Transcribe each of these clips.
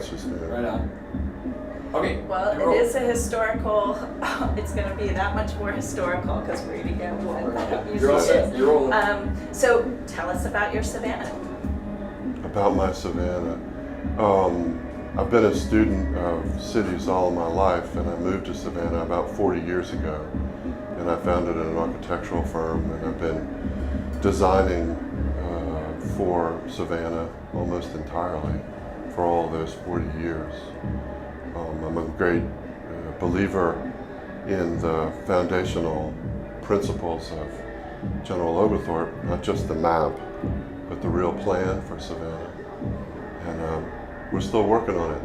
that's just it. Right on. Okay. Well, it is a historical, it's going to be that much more historical because we're eating at one. You're all set. You're rolling. So tell us about your Savannah. About my Savannah. I've been a student of cities all of my life, and I moved to Savannah about 40 years ago. And I founded an architectural firm, and I've been designing for Savannah almost entirely for all of those 40 years. I'm a great believer in the foundational principles of General Oglethorpe, not just the map, but the real plan for Savannah. And we're still working on it.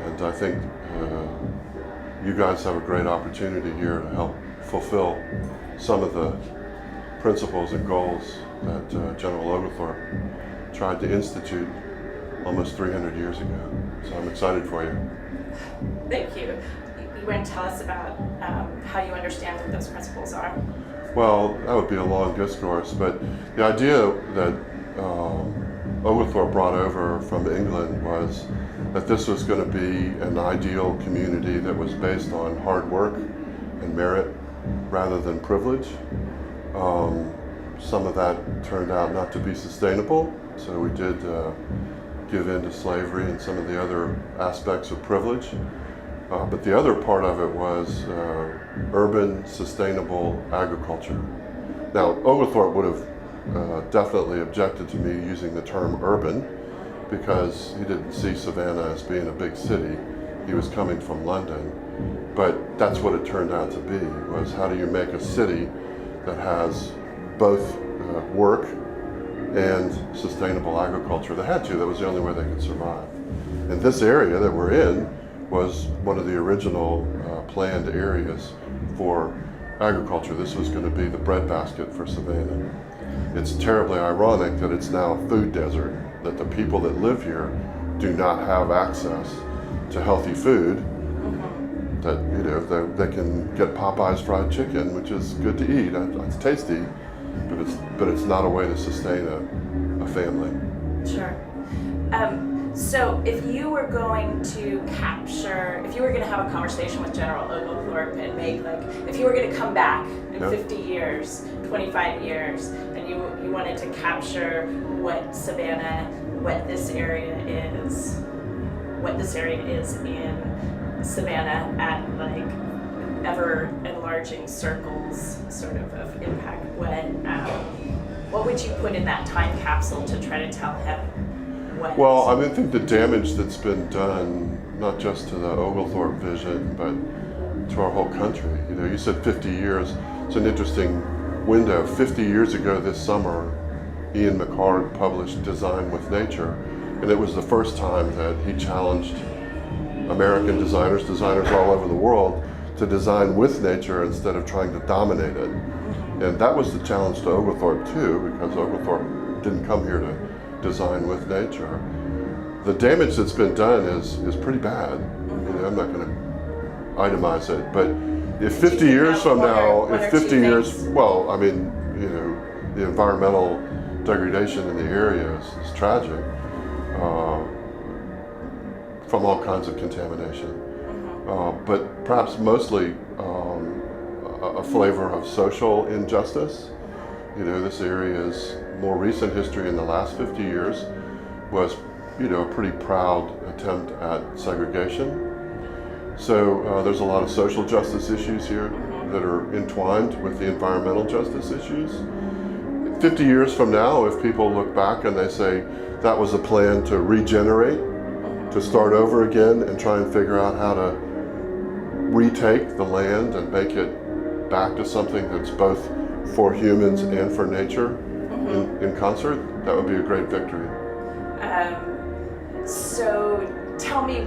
And I think you guys have a great opportunity here to help fulfill some of the principles and goals that General Oglethorpe tried to institute almost 300 years ago. So I'm excited for you. Thank you. You want to tell us about how you understand what those principles are? Well, that would be a long discourse, but the idea that Oglethorpe brought over from England was that this was going to be an ideal community that was based on hard work and merit rather than privilege. Some of that turned out not to be sustainable, so we did give in to slavery and some of the other aspects of privilege. But the other part of it was urban, sustainable agriculture. Now, Oglethorpe would have definitely objected to me using the term urban because he didn't see Savannah as being a big city. He was coming from London. But that's what it turned out to be, was how do you make a city that has both work and sustainable agriculture. They had to, that was the only way they could survive. And this area that we're in was one of the original planned areas for agriculture. This was going to be the breadbasket for Savannah. It's terribly ironic that it's now a food desert, that the people that live here do not have access to healthy food, that they can get Popeye's fried chicken, which is good to eat, it's tasty, but it's not a way to sustain a family. Sure. So if you were going to if you were going to have a conversation with General Oglethorpe and make if you were going to come back in 50 years, 25 years, and you wanted to capture what Savannah, what this area is in Savannah at ever enlarging circles sort of impact, what would you put in that time capsule to try to tell him? Well, I think the damage that's been done, not just to the Oglethorpe vision, but to our whole country. You said 50 years. It's an interesting window. 50 years ago this summer, Ian McHarg published Design with Nature, and it was the first time that he challenged American designers all over the world, to design with nature instead of trying to dominate it. And that was the challenge to Oglethorpe too, because Oglethorpe didn't come here to design with nature. The damage that's been done is pretty bad. I'm not going to itemize it, but if 50 years from now, the environmental degradation in the area is tragic, from all kinds of contamination. But perhaps mostly a flavor of social injustice. This area's more recent history in the last 50 years was, a pretty proud attempt at segregation. So there's a lot of social justice issues here that are entwined with the environmental justice issues. 50 years from now, if people look back and they say that was a plan to regenerate, to start over again and try and figure out how to retake the land and make it back to something that's both for humans and for nature in concert, that would be a great victory. So tell me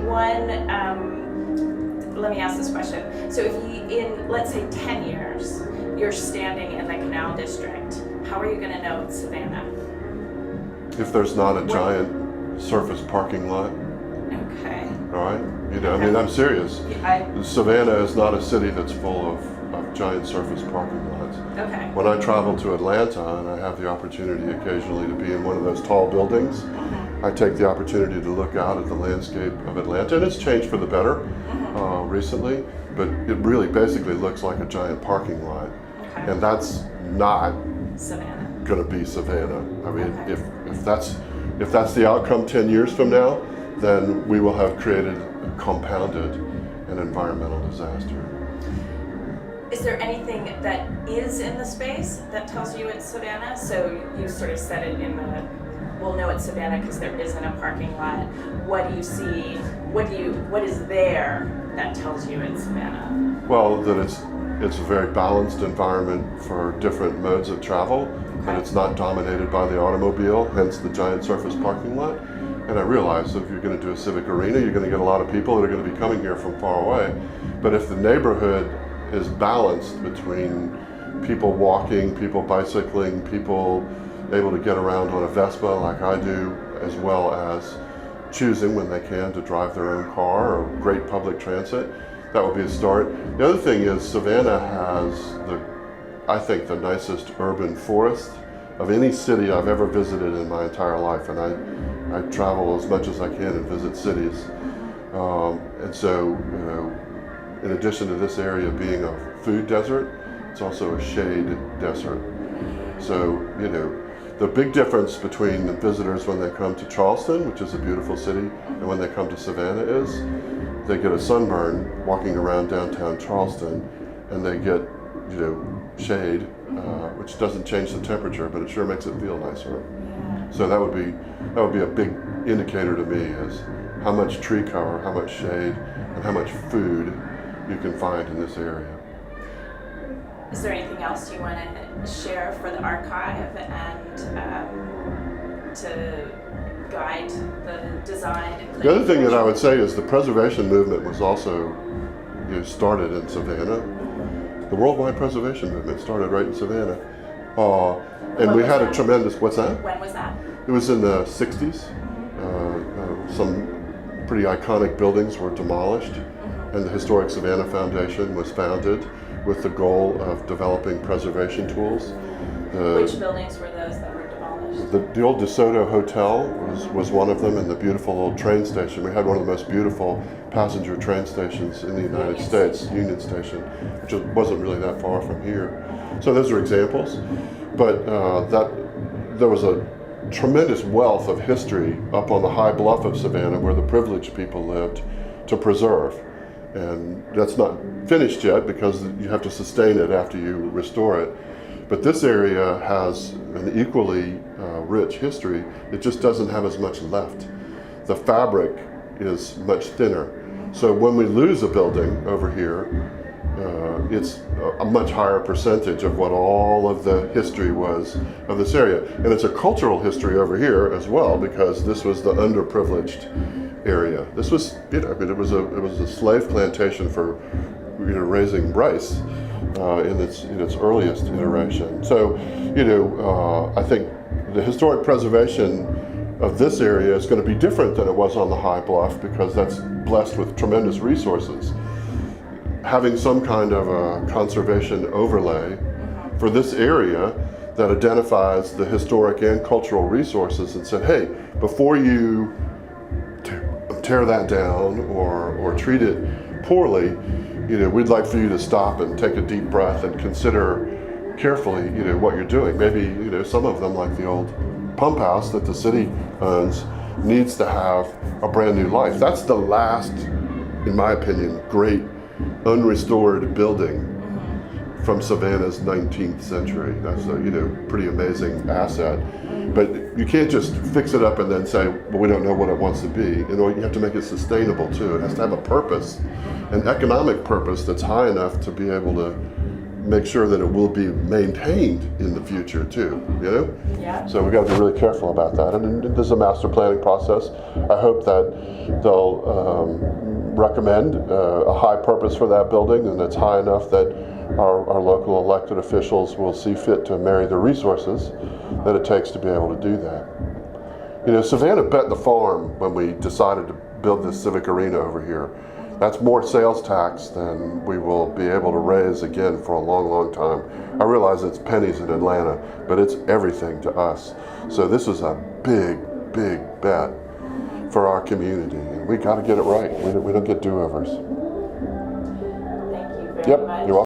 let me ask this question. So if in, let's say 10 years, you're standing in the Canal District, how are you going to know it's Savannah? If there's not a giant surface parking lot. Okay. All right? I'm serious. Savannah is not a city that's full of giant surface parking lots. Okay. When I travel to Atlanta and I have the opportunity occasionally to be in one of those tall buildings, I take the opportunity to look out at the landscape of Atlanta, and it's changed for the better recently, but it really basically looks like a giant parking lot. Okay. And that's not Savannah. going to be Savannah. I mean, Okay. if that's the outcome 10 years from now, then we will have created, compounded an environmental disaster. Is there anything that is in the space that tells you it's Savannah? So you sort of said it in the, we'll know it's Savannah because there isn't a parking lot. What do you see? What is there that tells you it's Savannah? Well, that it's a very balanced environment for different modes of travel, and it's not dominated by the automobile, hence the giant surface parking lot. And I realize if you're going to do a civic arena, you're going to get a lot of people that are going to be coming here from far away. But if the neighborhood is balanced between people walking, people bicycling, people able to get around on a Vespa like I do, as well as choosing when they can to drive their own car or great public transit, that would be a start. The other thing is Savannah has I think the nicest urban forest of any city I've ever visited in my entire life, and I travel as much as I can and visit cities. And so, in addition to this area being a food desert, it's also a shade desert. So, the big difference between the visitors when they come to Charleston, which is a beautiful city, and when they come to Savannah is they get a sunburn walking around downtown Charleston, and they get, shade, which doesn't change the temperature, but it sure makes it feel nicer. Yeah. So that would be a big indicator to me is how much tree cover, how much shade, and how much food you can find in this area. Is there anything else you want to share for the archive and to guide the design? And The other thing that I would say is the preservation movement was also started in Savannah. The worldwide preservation movement started right in Savannah. And we had a tremendous, what's that? When was that? It was in the 60s. Some pretty iconic buildings were demolished, and the Historic Savannah Foundation was founded with the goal of developing preservation tools. Which buildings were those that were demolished? The old DeSoto Hotel was one of them, and the beautiful old train station. We had one of the most beautiful passenger train stations in the United States, Union Station, which wasn't really that far from here. So those are examples, but there was a tremendous wealth of history up on the high bluff of Savannah where the privileged people lived to preserve. And that's not finished yet because you have to sustain it after you restore it. But this area has an equally rich history. It just doesn't have as much left. The fabric is much thinner. So when we lose a building over here, it's a much higher percentage of what all of the history was of this area. And it's a cultural history over here as well, because this was the underprivileged area. This was, it was a slave plantation for raising rice in its earliest iteration. So, I think the historic preservation of this area is going to be different than it was on the high bluff because that's blessed with tremendous resources. Having some kind of a conservation overlay for this area that identifies the historic and cultural resources and said, hey, before you tear that down or treat it poorly, we'd like for you to stop and take a deep breath and consider carefully, what you're doing. Maybe, some of them, like the old pump house that the city owns, needs to have a brand new life. That's the last, in my opinion, great unrestored building from Savannah's 19th century. That's a pretty amazing asset. But you can't just fix it up and then say, well, we don't know what it wants to be. You have to make it sustainable too. It has to have a purpose, an economic purpose that's high enough to be able to make sure that it will be maintained in the future too, Yeah. So we got to be really careful about that. And there's a master planning process. I hope that they'll recommend a high purpose for that building, and it's high enough that our local elected officials will see fit to marry the resources that it takes to be able to do that. Savannah bet the farm when we decided to build this civic arena over here. That's more sales tax than we will be able to raise again for a long, long time. I realize it's pennies in Atlanta, but it's everything to us. So this is a big, big bet for our community, and we got to get it right. We don't get do-overs. Thank you very Yep, much. you're welcome.